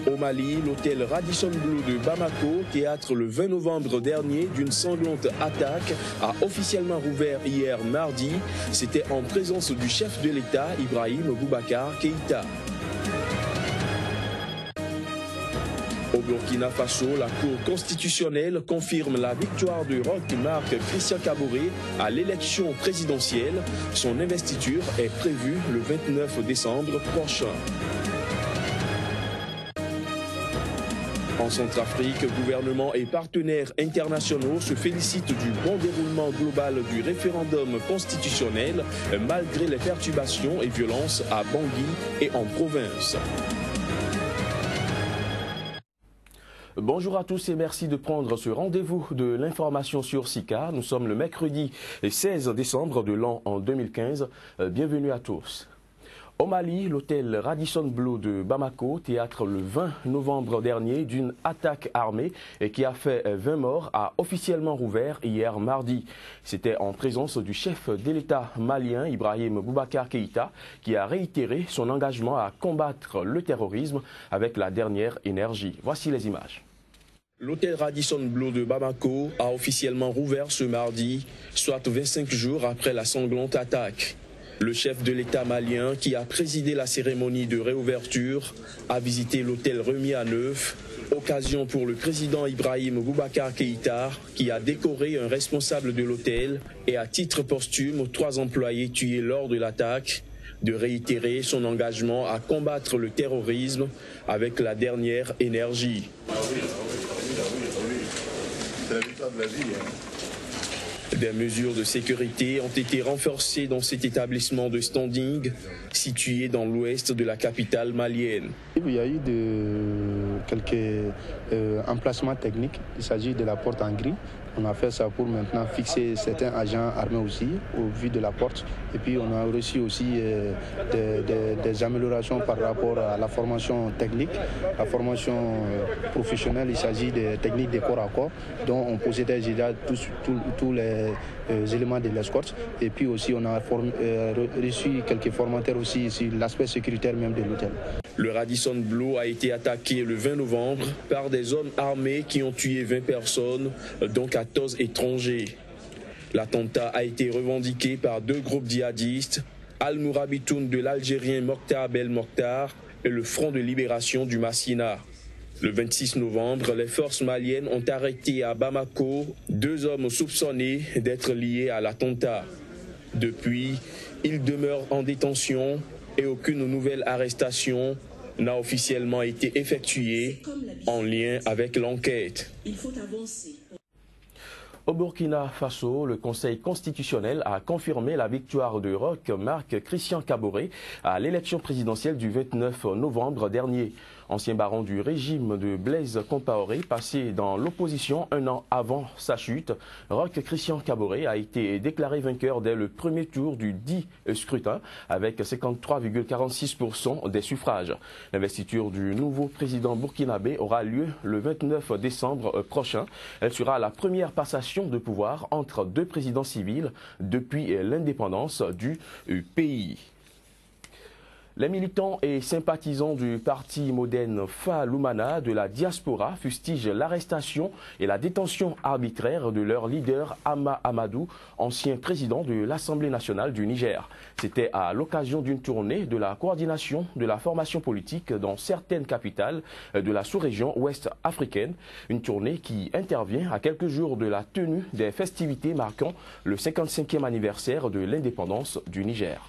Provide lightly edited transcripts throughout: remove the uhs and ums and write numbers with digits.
Au Mali, l'hôtel Radisson Blu de Bamako, théâtre le 20 novembre dernier d'une sanglante attaque, a officiellement rouvert hier mardi. C'était en présence du chef de l'État, Ibrahim Boubacar Keïta. Au Burkina Faso, la Cour constitutionnelle confirme la victoire de Roch Marc Christian Kaboré à l'élection présidentielle. Son investiture est prévue le 29 décembre prochain. En Centrafrique, gouvernement et partenaires internationaux se félicitent du bon déroulement global du référendum constitutionnel malgré les perturbations et violences à Bangui et en province. Bonjour à tous et merci de prendre ce rendez-vous de l'information sur SICA. Nous sommes le mercredi 16 décembre de l'an en 2015. Bienvenue à tous. Au Mali, l'hôtel Radisson Blu de Bamako, théâtre le 20 novembre dernier d'une attaque armée et qui a fait 20 morts, a officiellement rouvert hier mardi. C'était en présence du chef de l'État malien, Ibrahim Boubacar Keïta, qui a réitéré son engagement à combattre le terrorisme avec la dernière énergie. Voici les images. L'hôtel Radisson Blu de Bamako a officiellement rouvert ce mardi, soit 25 jours après la sanglante attaque. Le chef de l'État malien, qui a présidé la cérémonie de réouverture, a visité l'hôtel remis à neuf, occasion pour le président Ibrahim Boubacar Keïta, qui a décoré un responsable de l'hôtel et à titre posthume 3 employés tués lors de l'attaque, de réitérer son engagement à combattre le terrorisme avec la dernière énergie. C'est la victoire de la vie, Des mesures de sécurité ont été renforcées dans cet établissement de standing situé dans l'ouest de la capitale malienne. Il y a eu quelques emplacements techniques. Il s'agit de la porte en gris. On a fait ça pour maintenant fixer certains agents armés aussi au vu de la porte. Et puis on a reçu aussi des améliorations par rapport à la formation technique, la formation professionnelle. Il s'agit des techniques de corps à corps dont on possédait déjà tous les éléments de l'escorte. Et puis aussi on a reçu quelques formateurs aussi sur l'aspect sécuritaire même de l'hôtel. Le Radisson Blu a été attaqué le 20 novembre par des hommes armés qui ont tué 20 personnes, dont 14 étrangers. L'attentat a été revendiqué par 2 groupes djihadistes, Al-Mourabitoun de l'Algérien Mokhtar Bel Mokhtar et le Front de libération du Massina. Le 26 novembre, les forces maliennes ont arrêté à Bamako 2 hommes soupçonnés d'être liés à l'attentat. Depuis, ils demeurent en détention et aucune nouvelle arrestation n'a officiellement été effectuée en lien avec l'enquête. Il faut avancer. Au Burkina Faso, le Conseil constitutionnel a confirmé la victoire de Roch Marc Christian Kaboré à l'élection présidentielle du 29 novembre dernier. Ancien baron du régime de Blaise Compaoré, passé dans l'opposition 1 an avant sa chute, Roch Christian Kaboré a été déclaré vainqueur dès le premier tour du dit scrutin avec 53,46% des suffrages. L'investiture du nouveau président burkinabé aura lieu le 29 décembre prochain. Elle sera la première passation de pouvoir entre 2 présidents civils depuis l'indépendance du pays. Les militants et sympathisants du parti moderne Fa-Lumana de la diaspora fustigent l'arrestation et la détention arbitraire de leur leader Hama Amadou, ancien président de l'Assemblée nationale du Niger. C'était à l'occasion d'une tournée de la coordination de la formation politique dans certaines capitales de la sous-région ouest africaine. Une tournée qui intervient à quelques jours de la tenue des festivités marquant le 55e anniversaire de l'indépendance du Niger.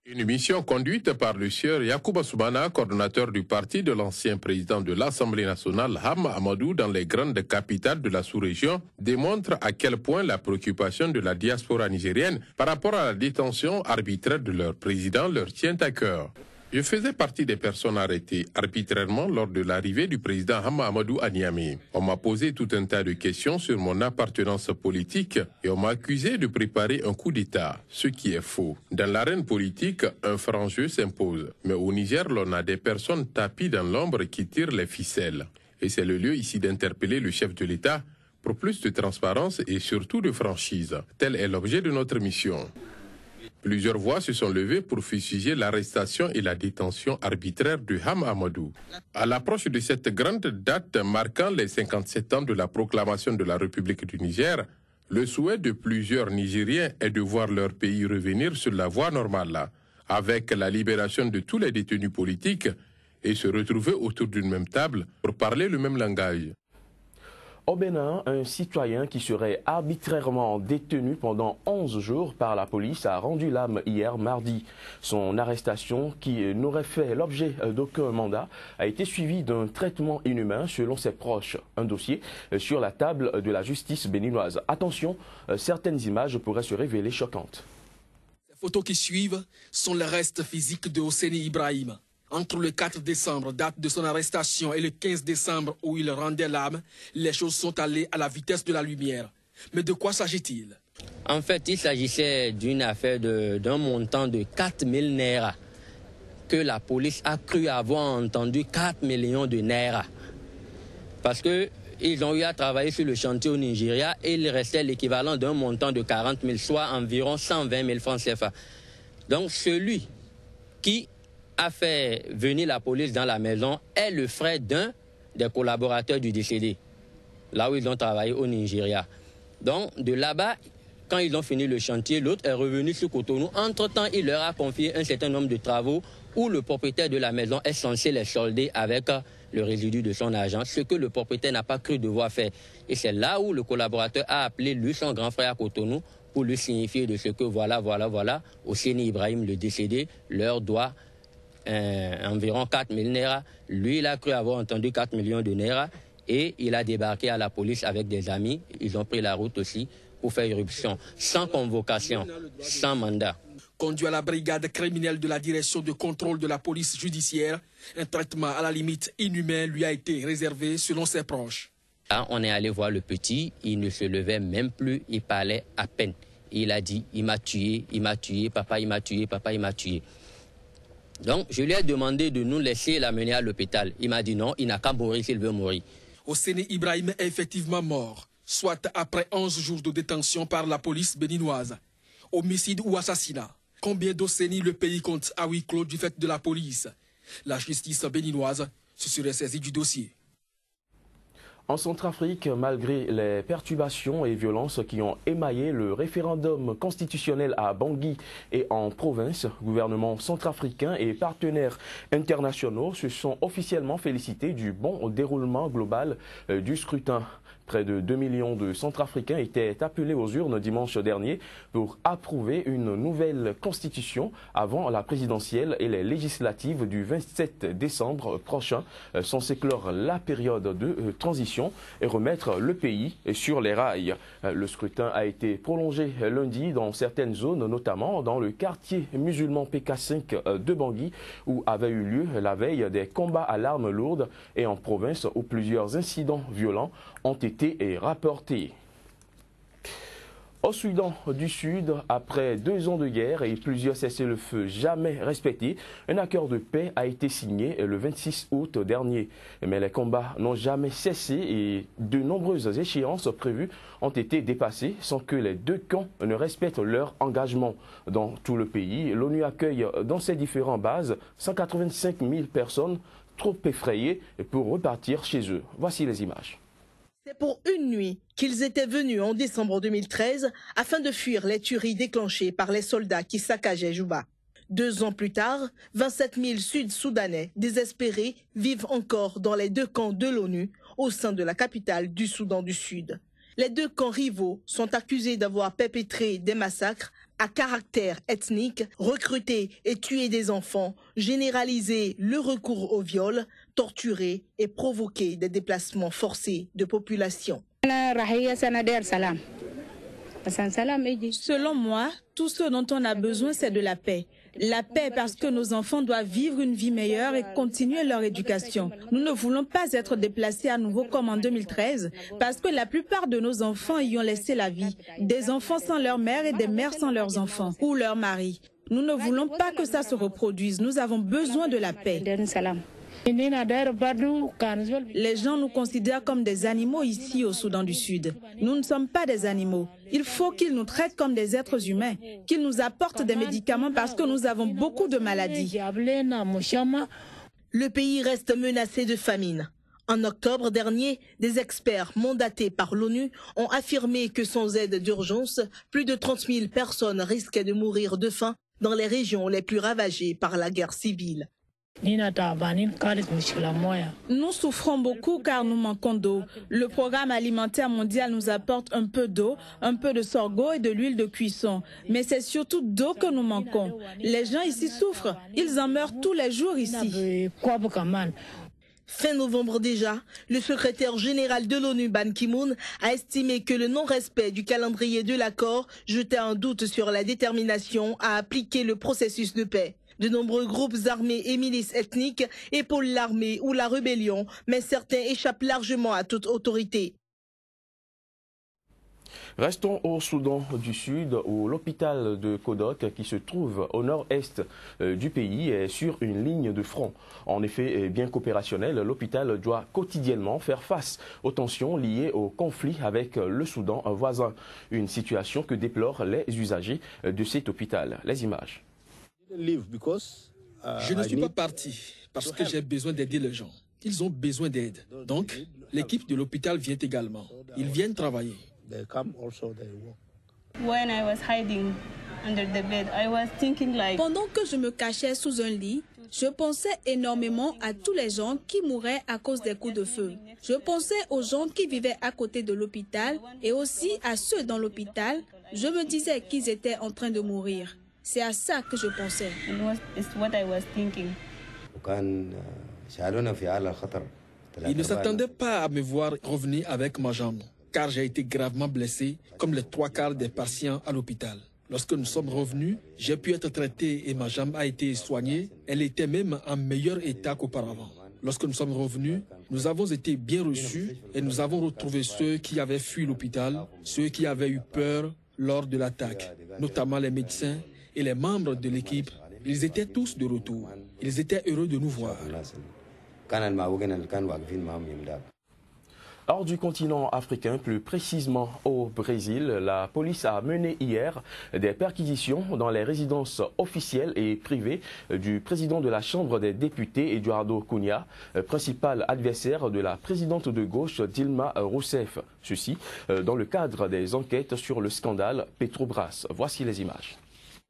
Une mission conduite par le sieur Yacouba Soumana, coordonnateur du parti de l'ancien président de l'Assemblée nationale, Hama Amadou, dans les grandes capitales de la sous-région, démontre à quel point la préoccupation de la diaspora nigérienne par rapport à la détention arbitraire de leur président leur tient à cœur. Je faisais partie des personnes arrêtées arbitrairement lors de l'arrivée du président Hama Amadou à Niamey. On m'a posé tout un tas de questions sur mon appartenance politique et on m'a accusé de préparer un coup d'État, ce qui est faux. Dans l'arène politique, un franc jeu s'impose. Mais au Niger, l'on a des personnes tapies dans l'ombre qui tirent les ficelles. Et c'est le lieu ici d'interpeller le chef de l'État pour plus de transparence et surtout de franchise. Tel est l'objet de notre mission. Plusieurs voix se sont levées pour fustiger l'arrestation et la détention arbitraire de Ham Amadou. À l'approche de cette grande date marquant les 57 ans de la proclamation de la République du Niger, le souhait de plusieurs Nigériens est de voir leur pays revenir sur la voie normale, avec la libération de tous les détenus politiques et se retrouver autour d'une même table pour parler le même langage. Au Bénin, un citoyen qui serait arbitrairement détenu pendant 11 jours par la police a rendu l'âme hier mardi. Son arrestation, qui n'aurait fait l'objet d'aucun mandat, a été suivie d'un traitement inhumain selon ses proches. Un dossier sur la table de la justice béninoise. Attention, certaines images pourraient se révéler choquantes. Les photos qui suivent sont les restes physiques de Hosseini Ibrahim. Entre le 4 décembre, date de son arrestation, et le 15 décembre où il rendait l'âme, les choses sont allées à la vitesse de la lumière. Mais de quoi s'agit-il? En fait, il s'agissait d'une affaire d'un montant de 4 000 naira, que la police a cru avoir entendu 4 millions de naira. Parce qu'ils ont eu à travailler sur le chantier au Nigeria et il restait l'équivalent d'un montant de 40 000, soit environ 120 000 francs CFA. Donc celui qui a fait venir la police dans la maison est le frère d'un des collaborateurs du décédé, là où ils ont travaillé au Nigeria. Donc de là-bas, quand ils ont fini le chantier, l'autre est revenu sur Cotonou. Entre-temps, il leur a confié un certain nombre de travaux où le propriétaire de la maison est censé les solder avec le résidu de son argent, ce que le propriétaire n'a pas cru devoir faire. Et c'est là où le collaborateur a appelé lui, son grand frère à Cotonou, pour lui signifier de ce que voilà, Hosseini Ibrahim, le décédé, leur doit environ 4 000 naira. Lui, il a cru avoir entendu 4 millions de naira et il a débarqué à la police avec des amis. Ils ont pris la route aussi pour faire irruption, sans convocation, sans mandat. Conduit à la brigade criminelle de la direction de contrôle de la police judiciaire, un traitement à la limite inhumain lui a été réservé selon ses proches. Là, on est allé voir le petit, il ne se levait même plus, il parlait à peine. Il a dit, il m'a tué, papa il m'a tué, papa il m'a tué. Donc, je lui ai demandé de nous laisser l'amener à l'hôpital. Il m'a dit non, il n'a qu'à mourir s'il veut mourir. Hosseini Ibrahim est effectivement mort, soit après 11 jours de détention par la police béninoise. Homicide ou assassinat? Combien d'Hosseini le pays compte à huis clos du fait de la police? La justice béninoise se serait saisie du dossier. En Centrafrique, malgré les perturbations et violences qui ont émaillé le référendum constitutionnel à Bangui et en province, gouvernements centrafricains et partenaires internationaux se sont officiellement félicités du bon déroulement global du scrutin. Près de 2 millions de Centrafricains étaient appelés aux urnes dimanche dernier pour approuver une nouvelle constitution avant la présidentielle et les législatives du 27 décembre prochain, censé clore la période de transition et remettre le pays sur les rails. Le scrutin a été prolongé lundi dans certaines zones, notamment dans le quartier musulman PK5 de Bangui, où avaient eu lieu la veille des combats à l'arme lourde, et en province où plusieurs incidents violents ont été rapportés. Au Soudan du Sud, après 2 ans de guerre et plusieurs cessez-le-feu jamais respectés, un accord de paix a été signé le 26 août dernier. Mais les combats n'ont jamais cessé et de nombreuses échéances prévues ont été dépassées sans que les deux camps ne respectent leur engagement. Dans tout le pays, l'ONU accueille dans ses différentes bases 185 000 personnes trop effrayées pour repartir chez eux. Voici les images. C'est pour une nuit qu'ils étaient venus en décembre 2013 afin de fuir les tueries déclenchées par les soldats qui saccageaient Juba. 2 ans plus tard, 27 000 Sud-Soudanais désespérés vivent encore dans les 2 camps de l'ONU au sein de la capitale du Soudan du Sud. Les 2 camps rivaux sont accusés d'avoir perpétré des massacres à caractère ethnique, recruté et tué des enfants, généralisé le recours au viol, torturé et provoqué des déplacements forcés de population. Selon moi, tout ce dont on a besoin, c'est de la paix. La paix parce que nos enfants doivent vivre une vie meilleure et continuer leur éducation. Nous ne voulons pas être déplacés à nouveau comme en 2013 parce que la plupart de nos enfants y ont laissé la vie. Des enfants sans leur mère et des mères sans leurs enfants ou leurs maris. Nous ne voulons pas que ça se reproduise. Nous avons besoin de la paix. Les gens nous considèrent comme des animaux ici au Soudan du Sud. Nous ne sommes pas des animaux. Il faut qu'ils nous traitent comme des êtres humains, qu'ils nous apportent des médicaments parce que nous avons beaucoup de maladies. Le pays reste menacé de famine. En octobre dernier, des experts mandatés par l'ONU ont affirmé que sans aide d'urgence, plus de 30 000 personnes risquaient de mourir de faim dans les régions les plus ravagées par la guerre civile. Nous souffrons beaucoup car nous manquons d'eau. Le programme alimentaire mondial nous apporte un peu d'eau, un peu de sorgho et de l'huile de cuisson. Mais c'est surtout d'eau que nous manquons. Les gens ici souffrent. Ils en meurent tous les jours ici. Fin novembre déjà, le secrétaire général de l'ONU, Ban Ki-moon, a estimé que le non-respect du calendrier de l'accord jetait un doute sur la détermination à appliquer le processus de paix. De nombreux groupes armés et milices ethniques épaulent l'armée ou la rébellion, mais certains échappent largement à toute autorité. Restons au Soudan du Sud, où l'hôpital de Kodok, qui se trouve au nord-est du pays, est sur une ligne de front. En effet, bien qu'opérationnel, l'hôpital doit quotidiennement faire face aux tensions liées au conflit avec le Soudan voisin. Une situation que déplorent les usagers de cet hôpital. Les images. Je ne suis pas parti parce que j'ai besoin d'aider les gens. Ils ont besoin d'aide. Donc, l'équipe de l'hôpital vient également. Ils viennent travailler. Pendant que je me cachais sous un lit, je pensais énormément à tous les gens qui mouraient à cause des coups de feu. Je pensais aux gens qui vivaient à côté de l'hôpital et aussi à ceux dans l'hôpital. Je me disais qu'ils étaient en train de mourir. C'est à ça que je pensais. Ils ne s'attendaient pas à me voir revenir avec ma jambe, car j'ai été gravement blessé, comme les 3/4 des patients à l'hôpital. Lorsque nous sommes revenus, j'ai pu être traité et ma jambe a été soignée. Elle était même en meilleur état qu'auparavant. Lorsque nous sommes revenus, nous avons été bien reçus et nous avons retrouvé ceux qui avaient fui l'hôpital, ceux qui avaient eu peur lors de l'attaque, notamment les médecins et les membres de l'équipe. Ils étaient tous de retour. Ils étaient heureux de nous voir. Hors du continent africain, plus précisément au Brésil, la police a mené hier des perquisitions dans les résidences officielles et privées du président de la Chambre des députés, Eduardo Cunha, principal adversaire de la présidente de gauche Dilma Rousseff. Ceci dans le cadre des enquêtes sur le scandale Petrobras. Voici les images.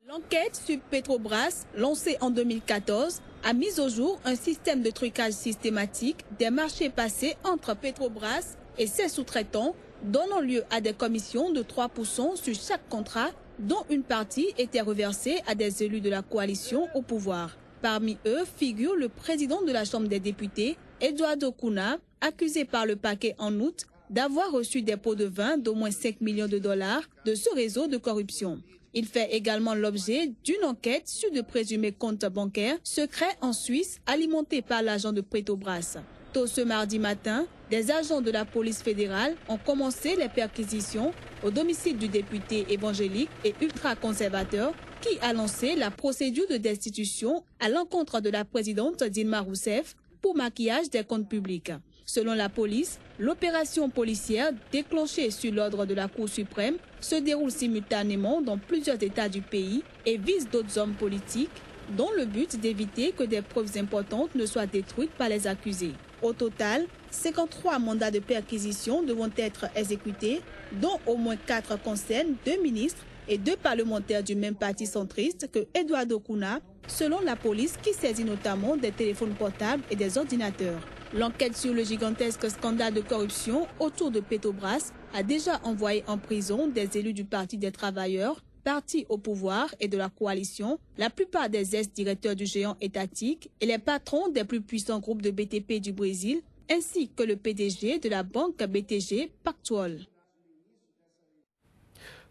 L'enquête sur Petrobras, lancée en 2014, a mis au jour un système de trucage systématique des marchés passés entre Petrobras et ses sous-traitants, donnant lieu à des commissions de 3% sur chaque contrat, dont une partie était reversée à des élus de la coalition au pouvoir. Parmi eux figure le président de la Chambre des députés, Eduardo Cunha, accusé par le parquet en août d'avoir reçu des pots de vin d'au moins 5 millions de dollars de ce réseau de corruption. Il fait également l'objet d'une enquête sur de présumés comptes bancaires secrets en Suisse alimentés par l'agent de Petrobras. Tôt ce mardi matin, des agents de la police fédérale ont commencé les perquisitions au domicile du député évangélique et ultra-conservateur qui a lancé la procédure de destitution à l'encontre de la présidente Dilma Rousseff pour maquillage des comptes publics. Selon la police, l'opération policière déclenchée sur l'ordre de la Cour suprême se déroule simultanément dans plusieurs États du pays et vise d'autres hommes politiques, dont le but d'éviter que des preuves importantes ne soient détruites par les accusés. Au total, 53 mandats de perquisition devront être exécutés, dont au moins 4 concernent 2 ministres et 2 parlementaires du même parti centriste que Eduardo Cunha, selon la police qui saisit notamment des téléphones portables et des ordinateurs. L'enquête sur le gigantesque scandale de corruption autour de Petrobras a déjà envoyé en prison des élus du Parti des travailleurs, parti au pouvoir et de la coalition, la plupart des ex-directeurs du géant étatique et les patrons des plus puissants groupes de BTP du Brésil, ainsi que le PDG de la banque BTG Pactual.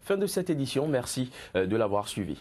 Fin de cette édition, merci de l'avoir suivi.